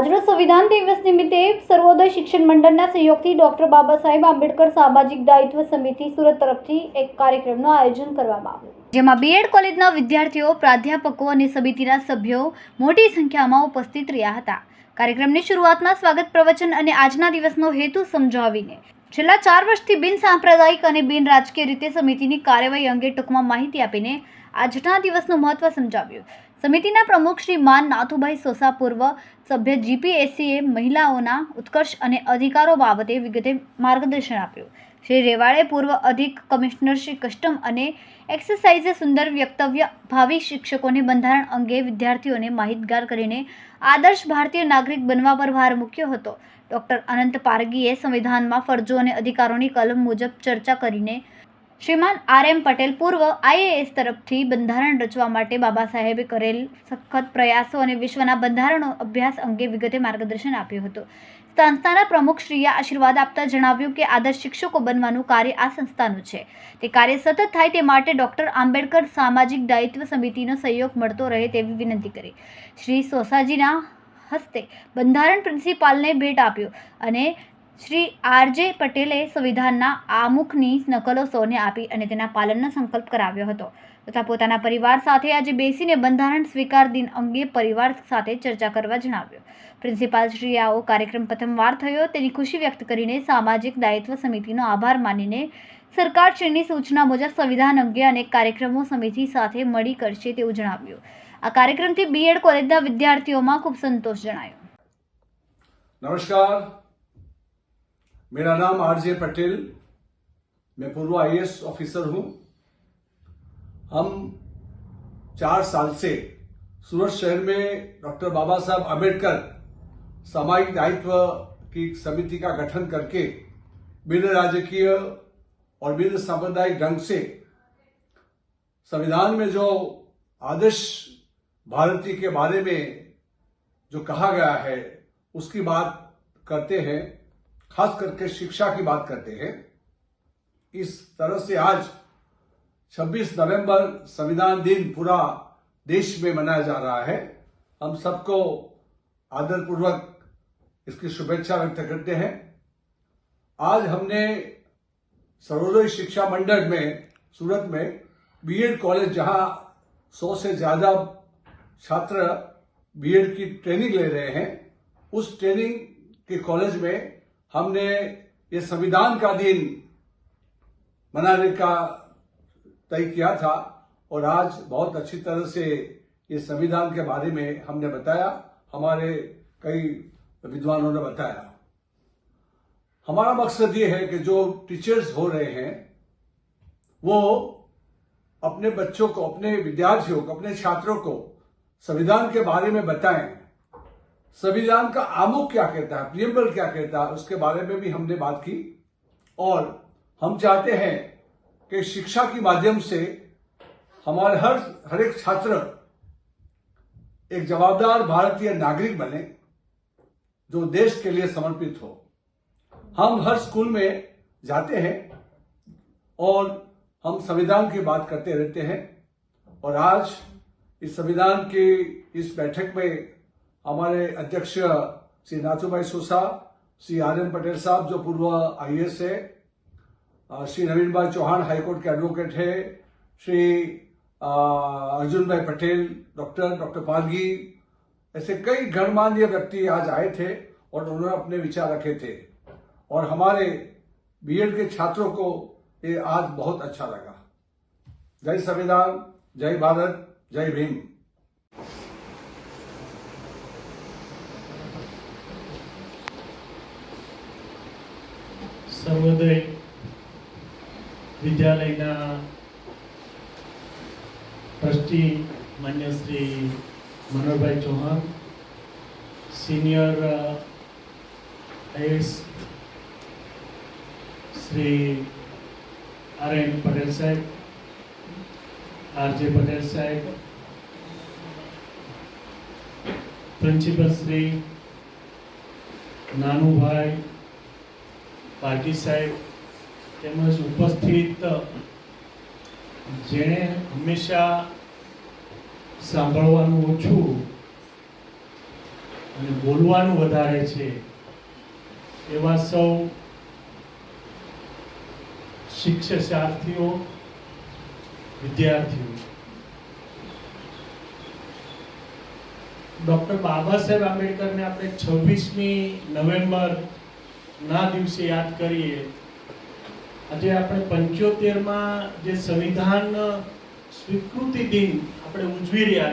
આજરોજ સંવિધાન દિવસ નિમિત્તે સર્વોદય શિક્ષણ મંડળના સહયોગથી ડોક્ટર બાબા સાહેબ આંબેડકર સામાજિક દાયિત્વ સમિતિ સુરત તરફથી એક કાર્યક્રમનું આયોજન કરવામાં આવ્યું, જેમાં બીએડ કોલેજના વિદ્યાર્થીઓ, પ્રાધ્યાપકો અને સમિતિના સભ્યો મોટી સંખ્યામાં ઉપસ્થિત રહ્યા હતા. કાર્યક્રમની શરૂઆતમાં સ્વાગત પ્રવચન અને આજના દિવસનો હેતુ સમજાવીને છેલ્લા 4 વર્ષથી બિન સાંપ્રદાયિક અને બિન રાજકીય રીતે સમિતિની કાર્યવાહી અંગે ટૂંકમાં માહિતી આપીને આજના દિવસનું મહત્વ સમજાવ્યું. સમિતિના પ્રમુખ શ્રી માન નાથુભાઈ સોસા, પૂર્વ સભ્ય જીપીએસસીએ મહિલાઓના ઉત્કર્ષ અને અધિકારો બાબતે વિગતે માર્ગદર્શન આપ્યું. શ્રી રેવાડે, પૂર્વ અધિક કમિશનર શ્રી કસ્ટમ અને એક્સાઇઝે સુંદર વક્તવ્ય ભાવિ શિક્ષકોને બંધારણ અંગે વિદ્યાર્થીઓને માહિતગાર કરીને આદર્શ ભારતીય નાગરિક બનવા પર ભાર મૂક્યો હતો. ડૉક્ટર અનંત પારગીએ સંવિધાનમાં ફરજો અને અધિકારોની કલમ મુજબ ચર્ચા કરીને શ્રીમાન આર.એમ. પટેલ, પૂર્વ આઈએએસ તરફથી બંધારણ રચવા માટે બાબા સાહેબે કરેલ સખત પ્રયાસો અને વિશ્વના બંધારણો અભ્યાસ અંગે વિગતે માર્ગદર્શન આપ્યું હતું. સંસ્થાના પ્રમુખશ્રીએ આશીર્વાદ આપતા જણાવ્યું કે આદર્શ શિક્ષકો બનવાનું કાર્ય આ સંસ્થાનું છે. તે કાર્ય સતત થાય તે માટે ડૉક્ટર આંબેડકર સામાજિક દાયિત્વ સમિતિનો સહયોગ મળતો રહે તેવી વિનંતી કરી. શ્રી સોસાજીના હસ્તે બંધારણ પ્રિન્સિપાલને ભેટ આપ્યો અને શ્રી આર.જે. પટેલે સંવિધાનના આમુખની નકલો સૌને આપી અને તેના પાલનનો સંકલ્પ કરાવ્યો હતો તથા પોતાના પરિવાર સાથે આજે બેસીને બંધારણ સ્વીકાર દિન અંગે પરિવાર સાથે ચર્ચા કરવા જણાવ્યું. પ્રિન્સિપાલશ્રીએ આવો કાર્યક્રમ પ્રથમવાર થયો તેની ખુશી વ્યક્ત કરીને સામાજિક દાયિત્વ સમિતિનો આભાર માનીને સરકારશ્રીની સૂચના મુજબ સંવિધાન અંગે અનેક કાર્યક્રમો સમિતિ સાથે મળી કરશે તેવું જણાવ્યું. આ કાર્યક્રમથી બીએડ કોલેજના વિદ્યાર્થીઓમાં ખૂબ સંતોષ જણાયો. नमस्कार, मेरा नाम आर.जे. पटेल, मैं पूर्व आईएएस ऑफिसर हूं. हम 4 साल से सूरत शहर में डॉक्टर बाबा साहब आम्बेडकर सामाजिक दायित्व की समिति का गठन करके बिन राजकीय और बिन सांप्रदायिक ढंग से संविधान में जो आदर्श भारतीय के बारे में जो कहा गया है उसकी बात करते हैं, खास करके शिक्षा की बात करते हैं. इस तरह से आज 26 नवंबर संविधान दिन पूरा देश में मनाया जा रहा है. हम सबको आदरपूर्वक इसकी शुभेच्छा व्यक्त करते हैं. आज हमने सर्वोदय शिक्षा मंडल में सूरत में बीएड कॉलेज, जहां 100 से ज्यादा छात्र बीएड की ट्रेनिंग ले रहे हैं, उस ट्रेनिंग के कॉलेज में हमने ये संविधान का दिन मनाने का तय किया था और आज बहुत अच्छी तरह से ये संविधान के बारे में हमने बताया. हमारे कई विद्वानों ने बताया. हमारा मकसद ये है कि जो टीचर्स हो रहे हैं वो अपने बच्चों को, अपने विद्यार्थियों को, अपने छात्रों को संविधान के बारे में बताएं. संविधान का आमुख क्या कहता है, प्रियम्बल क्या कहता है, उसके बारे में भी हमने बात की. और हम चाहते हैं कि शिक्षा के माध्यम से हमारे हर एक छात्र एक जवाबदार भारतीय नागरिक बने जो देश के लिए समर्पित हो. हम हर स्कूल में जाते हैं और हम संविधान की बात करते रहते हैं. और आज इस संविधान की इस बैठक में हमारे अध्यक्ष श्री नाथुभाई सोसा, श्री आर.एम. पटेल साहब जो पूर्व आईएएस है, श्री नवीन भाई चौहान हाईकोर्ट के एडवोकेट है, श्री अर्जुन भाई पटेल, डॉक्टर पारगी, ऐसे कई गणमान्य व्यक्ति आज आए थे और उन्होंने अपने विचार रखे थे. और हमारे बीएड के छात्रों को ये आज बहुत अच्छा लगा. जय संविधान, जय भारत, जय भीम. સર્વોદય વિદ્યાલયના ટ્રસ્ટી માન્ય શ્રી મનોહરભાઈ ચૌહાણ, સિનિયર આઈએએસ શ્રી આર.એમ. પટેલ સાહેબ, આર.જે. પટેલ સાહેબ, પ્રિન્સિપલ શ્રી નાનુભાઈ પારગી સાહેબ, તેમજ ઉપસ્થિત જેણે હંમેશા સાંભળવાનું ઓછું અને બોલવાનું વધારે છે એવા સૌ શિક્ષાર્થીઓ, વિદ્યાર્થીઓ, ડૉક્ટર બાબા સાહેબ આંબેડકરને આપણે 26મી નવેમ્બર ના દિવસે યાદ કરીએ. આજે આપણે 75માં જે સંવિધાન સ્વીકૃતિ દિન આપણે ઉજવી રહ્યા